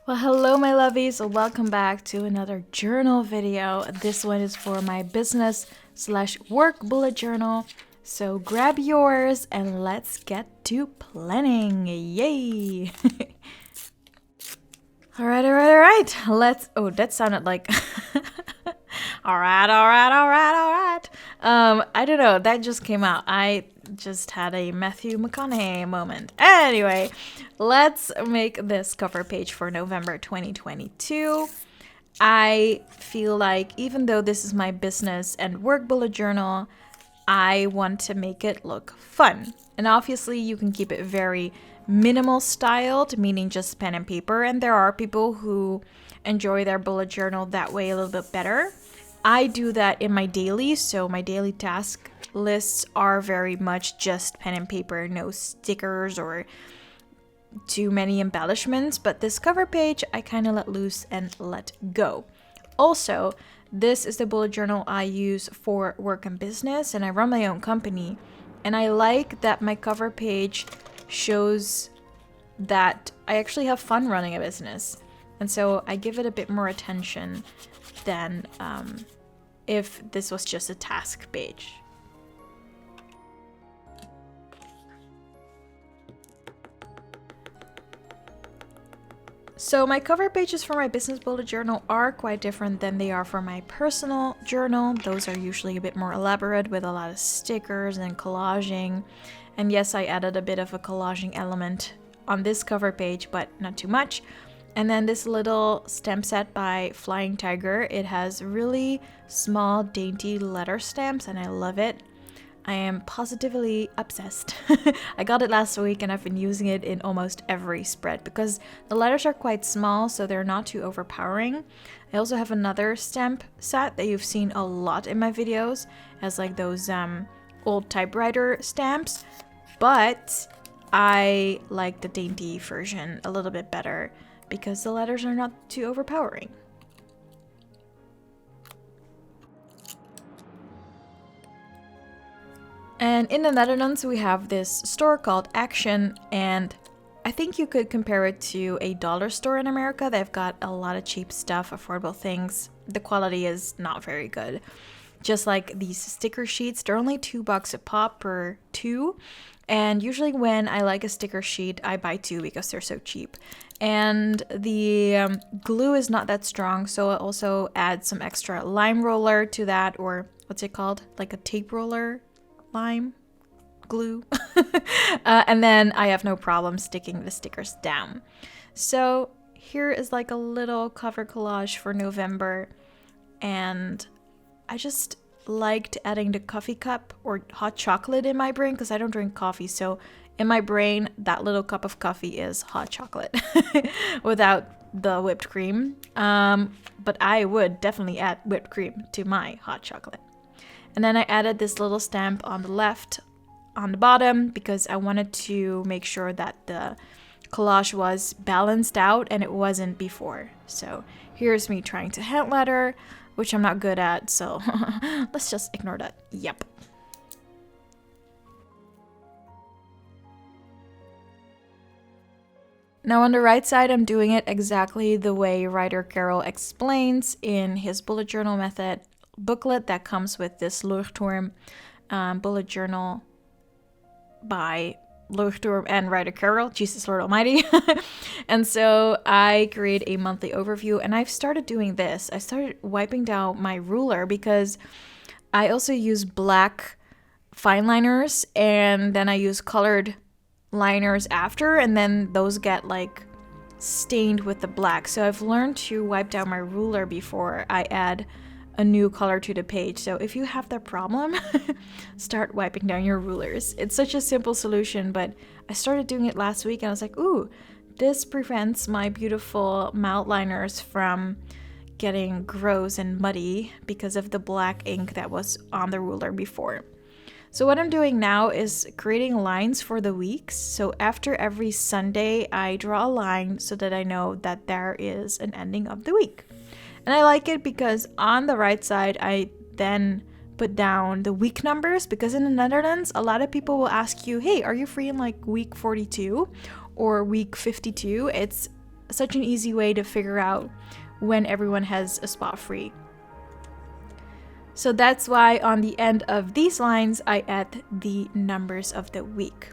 Well, hello, my lovies. Welcome back to another journal video. This one is for my business/work bullet journal. So grab yours and let's get to planning. Yay! All right. Let's. Oh, that sounded like. All right. I don't know. That just came out. I just had a Matthew McConaughey moment. Anyway, let's make this cover page for November 2022. I feel like even though this is my business and work bullet journal, I want to make it look fun. And obviously, you can keep it very minimal styled, meaning just pen and paper. And there are people who enjoy their bullet journal that way a little bit better. I do that in my daily, so my daily task lists are very much just pen and paper, no stickers or too many embellishments. But this cover page, I kind of let loose and let go. Also, this is the bullet journal I use for work and business, and I run my own company. And I like that my cover page shows that I actually have fun running a business. And so I give it a bit more attention than if this was just a task page. So my cover pages for my business bullet journal are quite different than they are for my personal journal. Those are usually a bit more elaborate with a lot of stickers and collaging. And yes, I added a bit of a collaging element on this cover page, but not too much. And then this little stamp set by Flying Tiger. It has really small, dainty letter stamps, and I love it. I am positively obsessed. I got it last week and I've been using it in almost every spread because the letters are quite small, so they're not too overpowering. I also have another stamp set that you've seen a lot in my videos as like those old typewriter stamps, but I like the dainty version a little bit better because the letters are not too overpowering. And in the Netherlands, we have this store called Action, and I think you could compare it to a dollar store in America. They've got a lot of cheap stuff, affordable things. The quality is not very good. Just like these sticker sheets, they're only $2 a pop per two. And usually when I like a sticker sheet, I buy two because they're so cheap. And the glue is not that strong, so I also add some extra lime roller to that, or what's it called? Like a tape roller lime glue. And then I have no problem sticking the stickers down. So here is like a little cover collage for November. And I just liked adding the coffee cup or hot chocolate in my brain because I don't drink coffee. So in my brain, that little cup of coffee is hot chocolate without the whipped cream. But I would definitely add whipped cream to my hot chocolate. And then I added this little stamp on the left on the bottom because I wanted to make sure that the collage was balanced out, and it wasn't before. So here's me trying to hand letter, which I'm not good at, so let's just ignore that. Yep. Now on the right side, I'm doing it exactly the way writer Carol explains in his bullet journal method booklet that comes with this Leuchtturm bullet journal by Leuchtturm and writer Carol, Jesus Lord Almighty. And so I create a monthly overview, and I've started doing this. I started wiping down my ruler because I also use black fine liners, and then I use colored liners after, and then those get like stained with the black. So I've learned to wipe down my ruler before I add a new color to the page. So if you have that problem, start wiping down your rulers. It's such a simple solution, but I started doing it last week and I was like, ooh, this prevents my beautiful mount liners from getting gross and muddy because of the black ink that was on the ruler before. So what I'm doing now is creating lines for the weeks. So after every Sunday, I draw a line so that I know that there is an ending of the week. And I like it because on the right side, I then put down the week numbers, because in the Netherlands, a lot of people will ask you, hey, are you free in like week 42 or week 52? It's such an easy way to figure out when everyone has a spot free. So that's why on the end of these lines, I add the numbers of the week.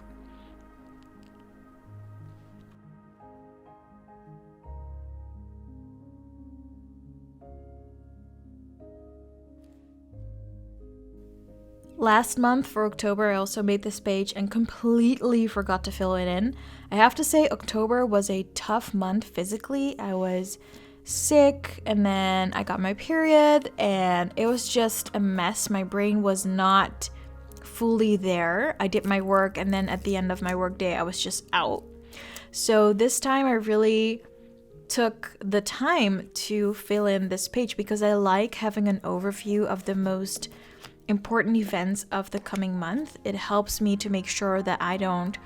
Last month for October, I also made this page and completely forgot to fill it in. I have to say October was a tough month physically. I was sick and then I got my period and it was just a mess. My brain was not fully there. I did my work and then at the end of my work day, I was just out. So this time I really took the time to fill in this page because I like having an overview of the most important events of the coming month. It helps me to make sure that I don't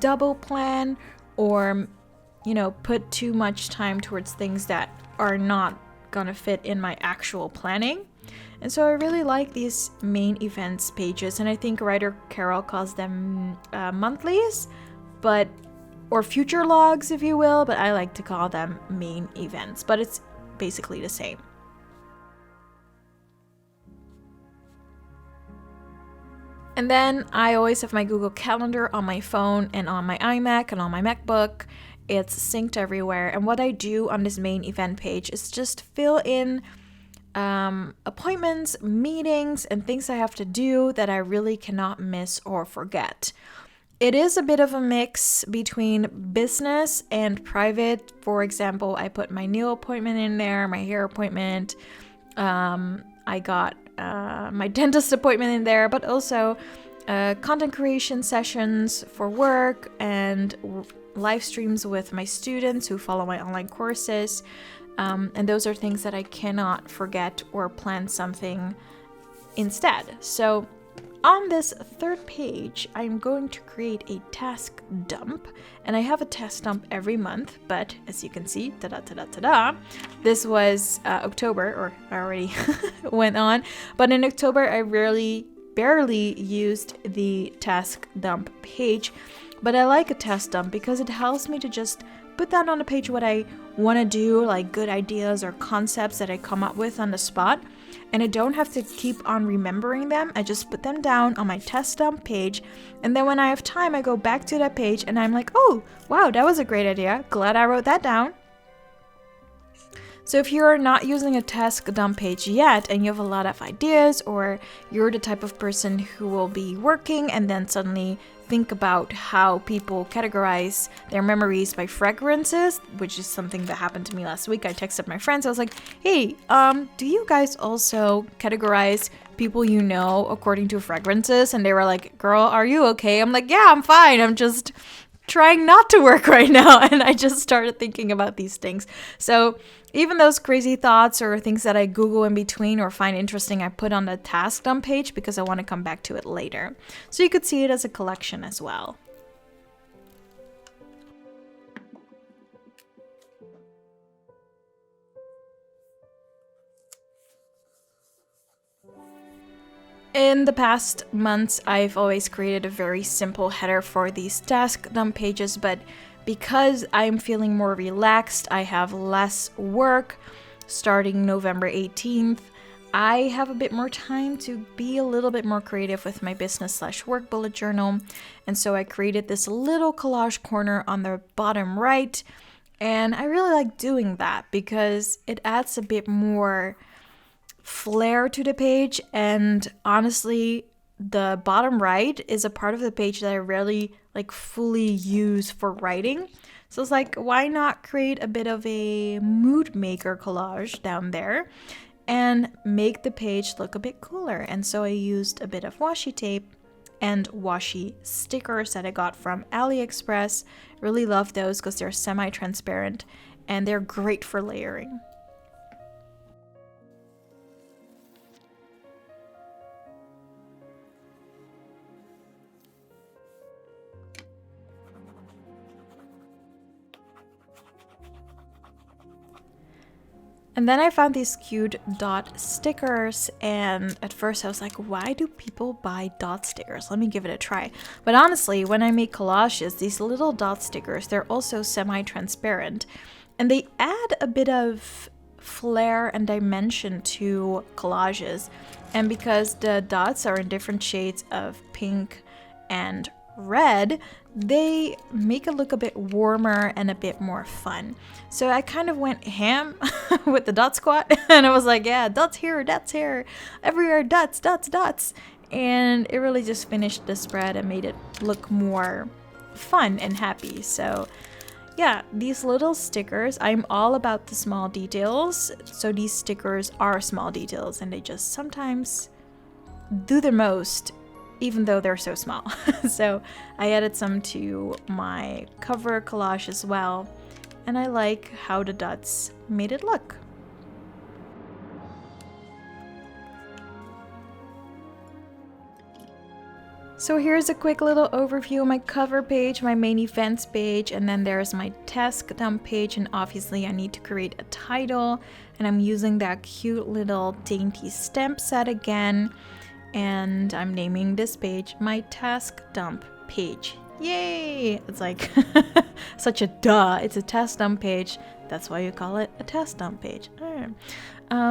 double plan or, put too much time towards things that are not gonna fit in my actual planning. And so I really like these main events pages, and I think writer Carol calls them monthlies, or future logs, if you will, but I like to call them main events, but it's basically the same. And then I always have my Google Calendar on my phone and on my iMac and on my MacBook. It's synced everywhere. And what I do on this main event page is just fill in appointments, meetings, and things I have to do that I really cannot miss or forget. It is a bit of a mix between business and private. For example, I put my nail appointment in there, my hair appointment. I got my dentist appointment in there, but also content creation sessions for work and live streams with my students who follow my online courses. And those are things that I cannot forget or plan something instead. So on this third page, I'm going to create a task dump, and I have a task dump every month, but as you can see, this was October, or I already went on, but in October, I barely used the task dump page, but I like a task dump because it helps me to just put down on the page what I want to do, like good ideas or concepts that I come up with on the spot. And I don't have to keep on remembering them. I just put them down on my task dump page. And then when I have time, I go back to that page and I'm like, oh, wow, that was a great idea. Glad I wrote that down. So if you're not using a task dump page yet and you have a lot of ideas, or you're the type of person who will be working and then suddenly think about how people categorize their memories by fragrances, which is something that happened to me last week. I texted my friends. I was like, hey, do you guys also categorize people you know according to fragrances? And they were like, girl, are you okay? I'm like, yeah, I'm fine. I'm just trying not to work right now. And I just started thinking about these things. So even those crazy thoughts or things that I Google in between or find interesting, I put on the task dump page because I want to come back to it later. So you could see it as a collection as well. In the past months, I've always created a very simple header for these task dump pages, but because I'm feeling more relaxed, I have less work starting November 18th, I have a bit more time to be a little bit more creative with my business/work bullet journal. And so I created this little collage corner on the bottom right. And I really like doing that because it adds a bit more flair to the page. And honestly, the bottom right is a part of the page that I rarely fully use for writing. So it's like, why not create a bit of a mood maker collage down there and make the page look a bit cooler? And so I used a bit of washi tape and washi stickers that I got from AliExpress. Really love those because they're semi-transparent and they're great for layering. And then I found these cute dot stickers, and at first I was like, why do people buy dot stickers? Let me give it a try. But honestly, when I make collages, these little dot stickers, they're also semi-transparent. And they add a bit of flair and dimension to collages. And because the dots are in different shades of pink and red, they make it look a bit warmer and a bit more fun. So I kind of went ham with the dot squad, and I was like, yeah, dots here, everywhere, dots, dots, dots. And it really just finished the spread and made it look more fun and happy. So yeah, these little stickers, I'm all about the small details. So these stickers are small details, and they just sometimes do the most, even though they're so small. So I added some to my cover collage as well, and I like how the dots made it look. So here's a quick little overview of my cover page, my main events page, and then there's my task dump page, and obviously I need to create a title, and I'm using that cute little dainty stamp set again, and I'm naming this page my task dump page. Yay! It's like such a duh. It's a task dump page. That's why you call it a task dump page.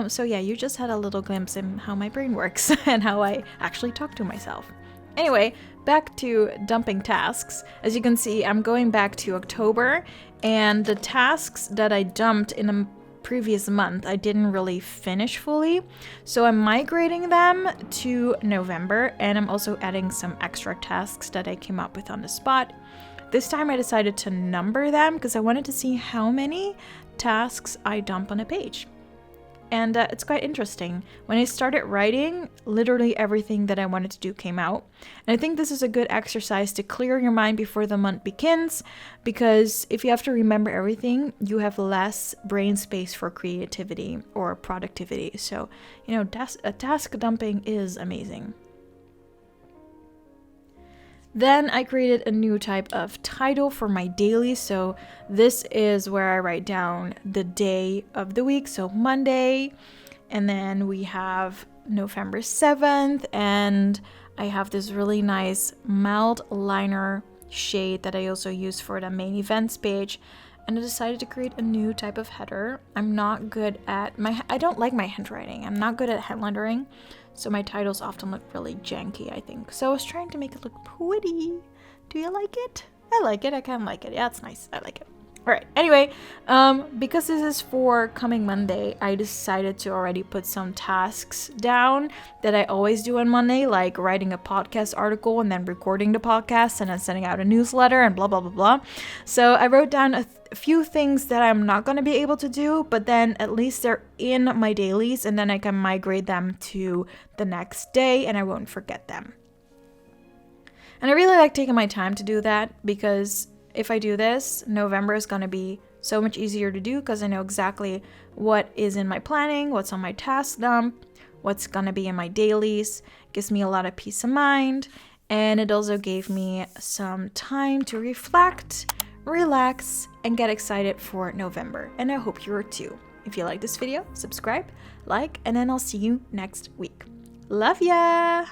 So yeah, you just had a little glimpse in how my brain works and how I actually talk to myself. Anyway, back to dumping tasks. As you can see, I'm going back to October, and the tasks that I dumped in the previous month, I didn't really finish fully. So I'm migrating them to November, and I'm also adding some extra tasks that I came up with on the spot. This time I decided to number them because I wanted to see how many tasks I dump on a page. And it's quite interesting. When I started writing, literally everything that I wanted to do came out. And I think this is a good exercise to clear your mind before the month begins, because if you have to remember everything, you have less brain space for creativity or productivity. So, task dumping is amazing. Then I created a new type of title for my daily. So this is where I write down the day of the week. So Monday, and then we have November 7th, and I have this really nice mild liner shade that I also use for the main events page. And I decided to create a new type of header. I'm not good at I don't like my handwriting. I'm not good at hand lettering. So my titles often look really janky, I think. So I was trying to make it look pretty. Do you like it? I like it. I kind of like it. Yeah, it's nice. I like it. All right. Anyway, because this is for coming Monday, I decided to already put some tasks down that I always do on Monday, like writing a podcast article and then recording the podcast and then sending out a newsletter and blah, blah, blah, blah. So I wrote down a few things that I'm not going to be able to do, but then at least they're in my dailies, and then I can migrate them to the next day and I won't forget them. And I really like taking my time to do that, because if I do this, November is going to be so much easier to do because I know exactly what is in my planning, what's on my task dump, what's going to be in my dailies. It gives me a lot of peace of mind, and it also gave me some time to reflect, relax, and get excited for November. And I hope you are too. If you like this video, subscribe, like, and then I'll see you next week. Love ya!